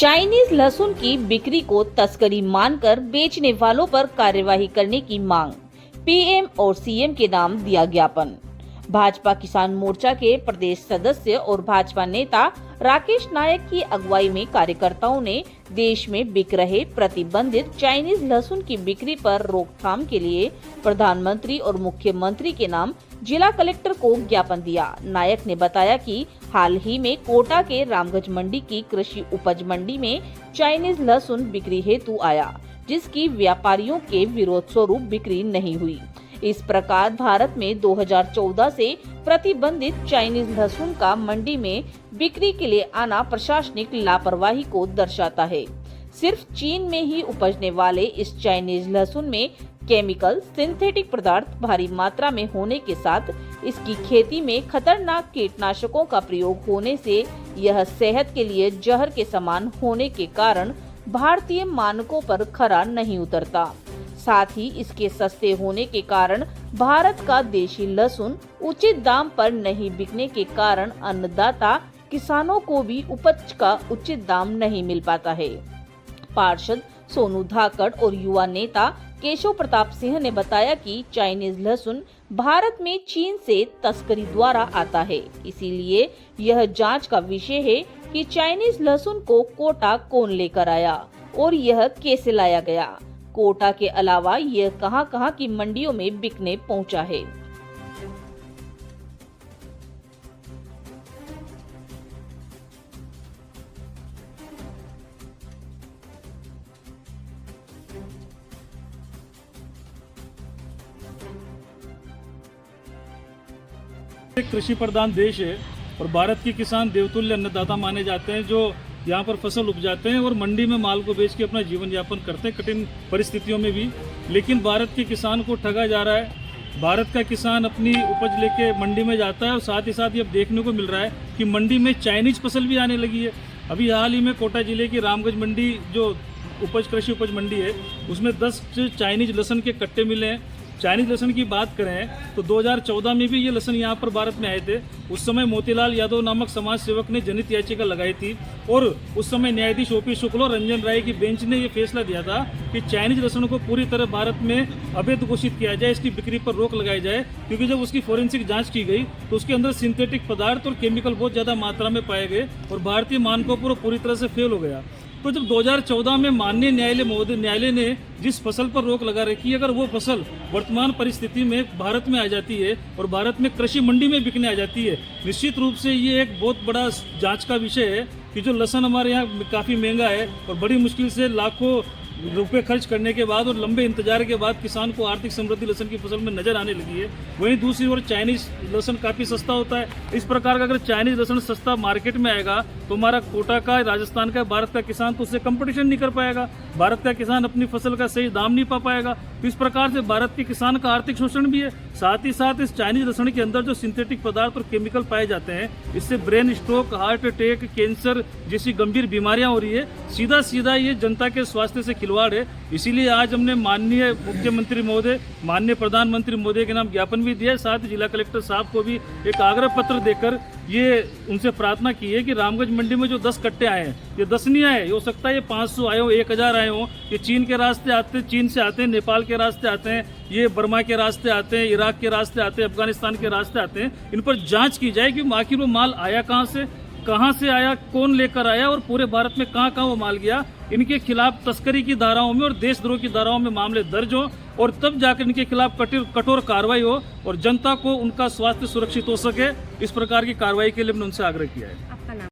Chinese लहसुन की बिक्री को तस्करी मानकर बेचने वालों पर कार्यवाही करने की मांग। पीएम और सीएम के नाम दिया ज्ञापन। भाजपा किसान मोर्चा के प्रदेश सदस्य और भाजपा नेता राकेश नायक की अगुवाई में कार्यकर्ताओं ने देश में बिक रहे प्रतिबंधित चाइनीज लहसुन की बिक्री पर रोकथाम के लिए प्रधानमंत्री और मुख्यमंत्री के नाम जिला कलेक्टर को ज्ञापन दिया। नायक ने बताया कि हाल ही में कोटा के रामगंज मंडी की कृषि उपज मंडी में चाइनीज लहसुन बिक्री हेतु आया, जिसकी व्यापारियों के विरोध स्वरूप बिक्री नहीं हुई। इस प्रकार भारत में 2014 से प्रतिबंधित चाइनीज लहसुन का मंडी में बिक्री के लिए आना प्रशासनिक लापरवाही को दर्शाता है। सिर्फ चीन में ही उपजने वाले इस चाइनीज लहसुन में केमिकल, सिंथेटिक पदार्थ भारी मात्रा में होने के साथ इसकी खेती में खतरनाक कीटनाशकों का प्रयोग होने से यह सेहत के लिए जहर के समान होने के कारण भारतीय मानकों पर खरा नहीं उतरता। साथ ही इसके सस्ते होने के कारण भारत का देशी लहसुन उचित दाम पर नहीं बिकने के कारण अन्नदाता किसानों को भी उपज का उचित दाम नहीं मिल पाता है। पार्षद सोनू धाकड़ और युवा नेता केशव प्रताप सिंह ने बताया कि चाइनीज लहसुन भारत में चीन से तस्करी द्वारा आता है, इसीलिए यह जांच का विषय है कि चाइनीज लहसुन को कोटा कौन लेकर आया और यह कैसे लाया गया। कोटा के अलावा यह कहां-कहां की मंडियों में बिकने पहुंचा है। एक कृषि प्रधान देश है और भारत के किसान देवतुल्य अन्नदाता माने जाते हैं, जो यहाँ पर फसल उपजाते हैं और मंडी में माल को बेच के अपना जीवन यापन करते हैं कठिन परिस्थितियों में भी। लेकिन भारत के किसान को ठगा जा रहा है। भारत का किसान अपनी उपज लेके मंडी में जाता है और साथ ही साथ ये देखने को मिल रहा है कि मंडी में चाइनीज फसल भी आने लगी है। अभी हाल ही में कोटा जिले की रामगंज मंडी जो कृषि उपज मंडी है, उसमें 10 चाइनीज लहसुन के कट्टे मिले हैं। चाइनीज लहसुन की बात करें तो 2014 में भी ये लहसुन यहाँ पर भारत में आए थे। उस समय मोतीलाल यादव नामक समाज सेवक ने जनहित याचिका लगाई थी और उस समय न्यायाधीश ओपी शुक्ल और रंजन राय की बेंच ने ये फैसला दिया था कि चाइनीज लहसुन को पूरी तरह भारत में अवैध घोषित किया जाए, इसकी बिक्री पर रोक लगाई जाए। क्योंकि जब उसकी फोरेंसिक जाँच की गई तो उसके अंदर सिंथेटिक पदार्थ और केमिकल बहुत ज़्यादा मात्रा में पाए गए और भारतीय मानकों पर पूरी तरह से फेल हो गया। तो जब 2014 में माननीय न्यायालय ने जिस फसल पर रोक लगा रखी है, अगर वो फसल वर्तमान परिस्थिति में भारत में आ जाती है और भारत में कृषि मंडी में बिकने आ जाती है, निश्चित रूप से ये एक बहुत बड़ा जांच का विषय है कि जो लहसुन हमारे यहाँ काफ़ी महंगा है और बड़ी मुश्किल से लाखों रुपए खर्च करने के बाद और लंबे इंतजार के बाद किसान को आर्थिक समृद्धि लहसुन की फसल में नजर आने लगी है। वहीं दूसरी ओर चाइनीज लहसुन काफ़ी सस्ता होता है। इस प्रकार का अगर चाइनीज लहसुन सस्ता मार्केट में आएगा तो हमारा कोटा का, राजस्थान का, भारत का किसान तो उससे कंपटीशन नहीं कर पाएगा। भारत का किसान अपनी फसल का सही दाम नहीं पा पाएगा। तो इस प्रकार से भारत के किसान का आर्थिक शोषण भी है। साथ ही साथ इस चाइनीज लहसुन के अंदर जो सिंथेटिक पदार्थ और केमिकल पाए जाते हैं, इससे brain stroke, heart attack, cancer जैसी गंभीर बीमारियां हो रही है। सीधा सीधा ये जनता के स्वास्थ्य से खिलवाड़ है। इसीलिए आज हमने माननीय मुख्यमंत्री महोदय, माननीय प्रधानमंत्री महोदय के नाम ज्ञापन भी दिया है। साथ ही जिला कलेक्टर साहब को भी एक आग्रह पत्र देकर ये उनसे प्रार्थना की है कि रामगंज मंडी में जो 10 कट्टे आए हैं, ये 10 नहीं आए, हो सकता है ये 500 आए हो, 1000 आए हो। ये चीन के रास्ते आते हैं, चीन से आते हैं, नेपाल के रास्ते आते हैं, ये बर्मा के रास्ते आते हैं, इराक के रास्ते आते हैं, अफगानिस्तान के रास्ते आते हैं। इन पर जांच की जाए कि आखिर वो माल आया कहाँ से आया, कौन लेकर आया और पूरे भारत में कहाँ वो माल गया। इनके खिलाफ तस्करी की धाराओं में और देशद्रोह की धाराओं में मामले दर्ज हो और तब जाकर इनके खिलाफ कठोर कार्रवाई हो और जनता को उनका स्वास्थ्य सुरक्षित हो सके। इस प्रकार की कार्रवाई के लिए हमने उनसे आग्रह किया है।